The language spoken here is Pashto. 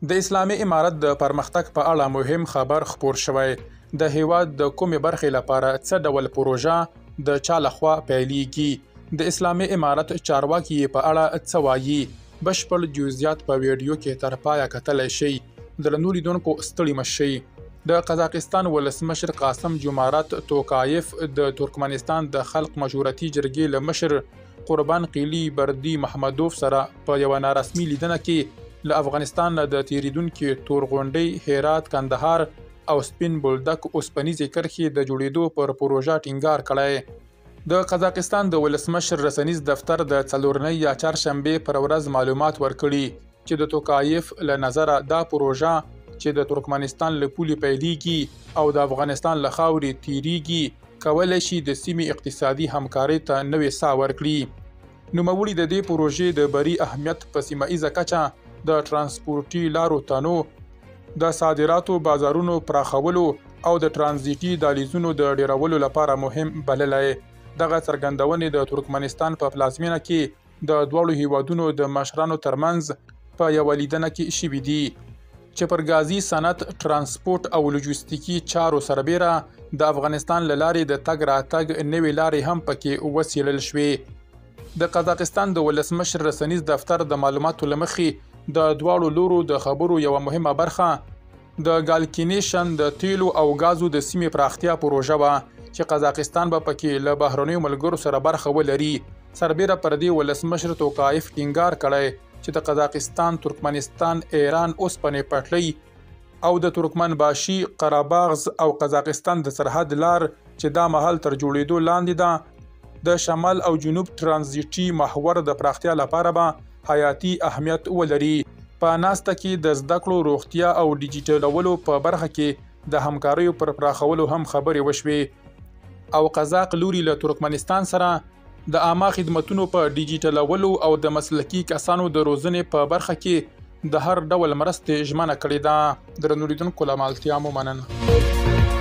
د اسلامي امارت د پرمختګ په اړه مهم خبر خپور شوی. د هیواد د کومې برخې لپاره څه ډول پروژه د چا لخوا پیلیږي؟ د اسلامي امارت چارواکي په اړه څه وایي؟ بشپړ جزئیات په ویډیو کې تر پایه کتلی شئ. درنو لیدونکو ستړي مه شئ. د قزاقستان ولسمشر قاسم جومارت توکایف د ترکمنستان د خلق مشورتي جرګې له مشر قربان قیلی بردي محمدوف سره په یوه نارسمي لیدنه کې له افغانستان نه د تیریدونکي تورغونډۍ، هرات، کندهار او سپین بولدک اوسپنیزې کرښې د جوړېدو پر پروژه ټینګار کړی. د قزاقستان د ولسمشر رسنیز دفتر د څلورنۍ یا چهارشنبې پر ورځ معلومات ورکړي چې د توکایف له نظره دا پروژه چې د ترکمنستان له پولې پیلیږي او د افغانستان له خاورې تیریږي کولی شي د سیمې اقتصادي همکارۍ ته نوې ساه ورکړي. نوموړي د دې پروژې د بري اهمیت په سیمه ایزه کچه د ترانسپورټي لارو تنو، د صادراتو بازارونو پراخولو او د ترانزیټي دهلیزونو د ډیرولو لپاره مهم بللی. دغه څرګندونې د ترکمنستان په پلازمینه کې د دواړو هیوادونو د مشرانو ترمنځ په یوه لیدنه کې شوي دي چې پر غازي صنعت، ترانسپورټ او لوجستیکي چارو سربیره د افغانستان له لارې د تګ راتګ نوې لارې هم پکې وڅېړل شوې. د قزاقستان د ولسمشر رسنیز دفتر د معلوماتو له مخې د دواړو لورو د خبرو یوه مهمه برخه د ګالکینیشن د تیلو او غازو د سیمې پراختیا پروژه وه چې قزاقستان به پکې له بهرنیو ملګرو سره برخه ولري. سربیره پر دې ولسمشر توکایف ټینګار کړی چې د قزاقستان، ترکمنستان، ایران اوسپنې پټلۍ او د ترکمنباشي، قرهباغز او قزاقستان د سرحد لار چې دا مهال تر جوړېدو لاندې ده، د شمال او جنوب ترانزیټي محور د پراختیا لپاره به حیاتي اهمیت ولري. په ناسته کې د زده کړو، روغتیا او ډیجیټلولو په برخه کې د همکاریو پر پراخولو هم خبرې وشوې او قزاق لوري له ترکمنستان سره د عامه خدمتونو په ډیجیټلولو او د مسلکي کسانو د روزنې په برخه کې د هر ډول مرستې ژمنه کړې ده. درنو لیدونکو له ملتیا مو مننه.